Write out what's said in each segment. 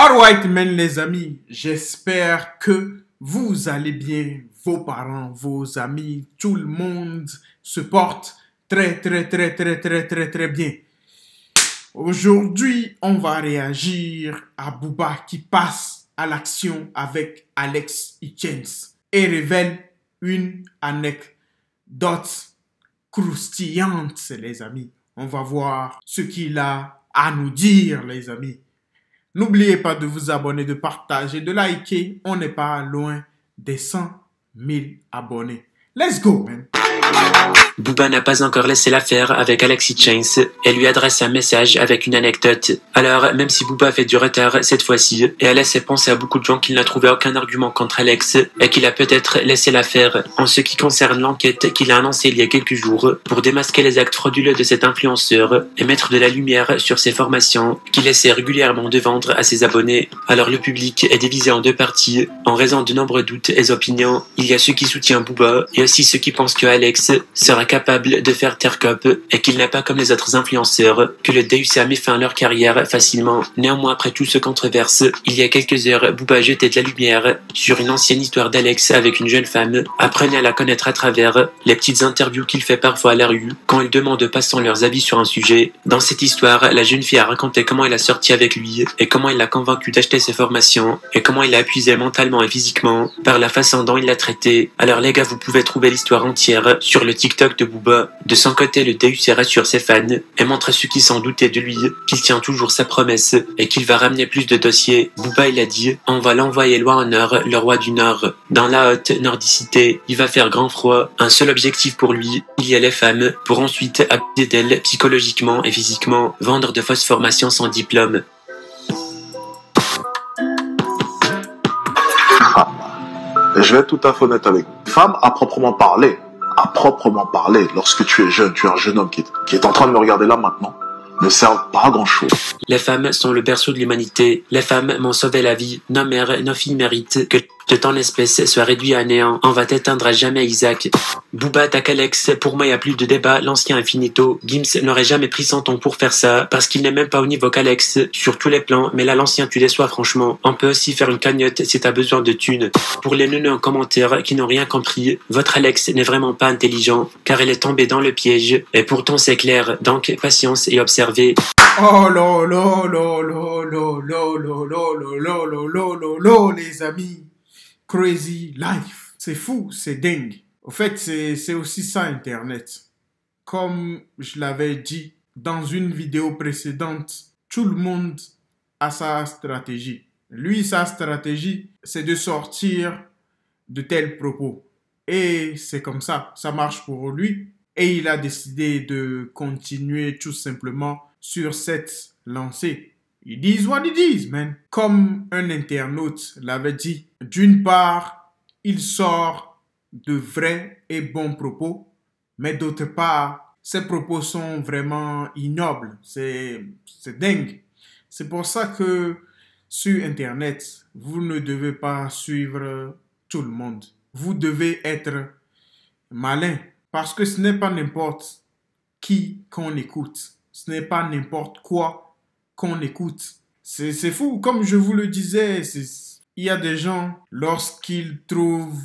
Alright, men, les amis, j'espère que vous allez bien, vos parents, vos amis, tout le monde se porte très bien. Aujourd'hui, on va réagir à Booba qui passe à l'action avec Alex Hitchens et révèle une anecdote croustillante, les amis. On va voir ce qu'il a à nous dire, les amis. N'oubliez pas de vous abonner, de partager, de liker. On n'est pas loin des 100 000 abonnés. Let's go, man! Booba n'a pas encore laissé l'affaire avec Alex Hitchens et lui adresse un message avec une anecdote. Alors, même si Booba fait du retard cette fois-ci et a laissé penser à beaucoup de gens qu'il n'a trouvé aucun argument contre Alex et qu'il a peut-être laissé l'affaire en ce qui concerne l'enquête qu'il a lancée il y a quelques jours pour démasquer les actes frauduleux de cet influenceur et mettre de la lumière sur ses formations qu'il essaie régulièrement de vendre à ses abonnés. Alors le public est divisé en deux parties en raison de nombreux doutes et opinions. Il y a ceux qui soutiennent Booba et aussi ceux qui pensent que Alex sera capable de faire taire cop et qu'il n'est pas comme les autres influenceurs, que le DUC a mis fin à leur carrière facilement. Néanmoins, après tout ce controverse, il y a quelques heures, Booba a jeté de la lumière sur une ancienne histoire d'Alex avec une jeune femme. Apprenez à la connaître à travers les petites interviews qu'il fait parfois à la rue quand il demande aux passants leurs avis sur un sujet. Dans cette histoire, la jeune fille a raconté comment elle a sorti avec lui et comment il l'a convaincu d'acheter ses formations et comment il l'a épuisé mentalement et physiquement par la façon dont il l'a traité. Alors les gars, vous pouvez trouver l'histoire entière sur le TikTok de Booba. De son côté, le DUC rassure ses fans et montre à ceux qui s'en doutaient de lui qu'il tient toujours sa promesse et qu'il va ramener plus de dossiers. Booba, il a dit « On va l'envoyer loin au nord, le roi du Nord. Dans la haute nordicité, il va faire grand froid. Un seul objectif pour lui, il y a les femmes, pour ensuite abuser d'elles psychologiquement et physiquement, vendre de fausses formations sans diplôme. » Je vais être tout à fait honnête avec vous. Femme, à proprement parler, lorsque tu es un jeune homme qui est en train de me regarder là maintenant, ne servent pas à grand chose. Les femmes sont le berceau de l'humanité. Les femmes m'ont sauvé la vie. Nos mères, nos filles méritent que ton espèce soit réduite à néant. On va t'éteindre à jamais, Isaac. Booba attaque Alex. Pour moi, il n'y a plus de débat. L'ancien est finito. Gims n'aurait jamais pris son temps pour faire ça, parce qu'il n'est même pas au niveau qu'Alex, sur tous les plans. Mais là, l'ancien, tu déçois, franchement. On peut aussi faire une cagnotte si t'as besoin de thunes. Pour les neuneux en commentaire qui n'ont rien compris, votre Alex n'est vraiment pas intelligent, car il est tombé dans le piège. Et pourtant, c'est clair. Donc, patience et observez. Oh les amis. Crazy life. C'est fou, c'est dingue. Au fait, c'est aussi ça Internet. Comme je l'avais dit dans une vidéo précédente, tout le monde a sa stratégie. Lui, sa stratégie, c'est de sortir de tels propos. Et c'est comme ça marche pour lui. Et il a décidé de continuer tout simplement sur cette lancée. Ils disent what it is, man. Comme un internaute l'avait dit, d'une part, il sort de vrais et bons propos, mais d'autre part, ses propos sont vraiment ignobles. C'est dingue. C'est pour ça que sur Internet, vous ne devez pas suivre tout le monde. Vous devez être malin, parce que ce n'est pas n'importe qui qu'on écoute. Ce n'est pas n'importe quoi qu'on écoute. C'est fou. Comme je vous le disais, il y a des gens, lorsqu'ils trouvent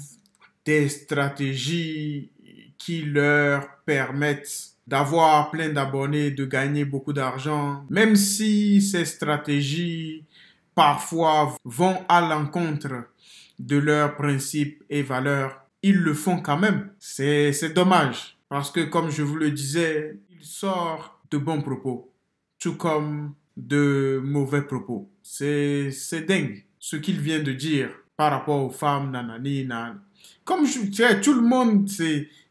des stratégies qui leur permettent d'avoir plein d'abonnés, de gagner beaucoup d'argent, même si ces stratégies parfois vont à l'encontre de leurs principes et valeurs, ils le font quand même. C'est dommage. Parce que comme je vous le disais, il sort de bons propos, tout comme de mauvais propos. C'est dingue ce qu'il vient de dire par rapport aux femmes, nanani, nan. Comme tout le monde,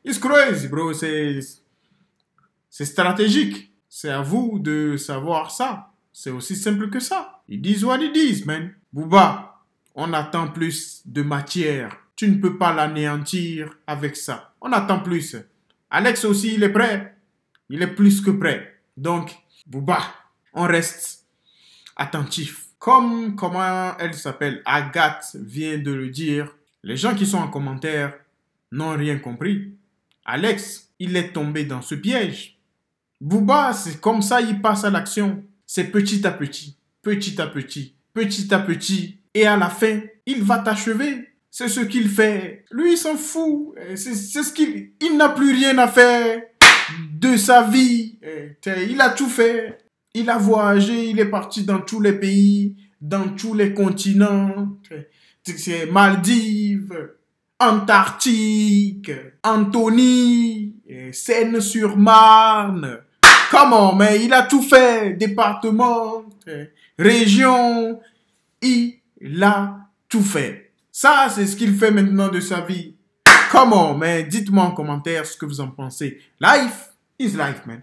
it's crazy, bro. C'est stratégique. C'est à vous de savoir ça. C'est aussi simple que ça. Ils disent what it is, man. Booba, on attend plus de matière. Tu ne peux pas l'anéantir avec ça. On attend plus. Alex aussi, il est prêt. Il est plus que prêt. Donc, Booba, on reste attentif. Comme comment elle s'appelle, Agathe vient de le dire, les gens qui sont en commentaire n'ont rien compris. Alex, il est tombé dans ce piège. Booba, c'est comme ça, il passe à l'action. C'est petit à petit, petit à petit. petit à petit. Et à la fin, il va t'achever. C'est ce qu'il fait. Lui, il s'en fout. C'est ce il n'a plus rien à faire de sa vie. Il a tout fait. Il a voyagé, il est parti dans tous les pays, dans tous les continents. C'est Maldives, Antarctique, Antony, Seine-sur-Marne. Comment, mais il a tout fait. Département, région, il a tout fait. Ça, c'est ce qu'il fait maintenant de sa vie. Comment, mais dites-moi en commentaire ce que vous en pensez. Life is life, man.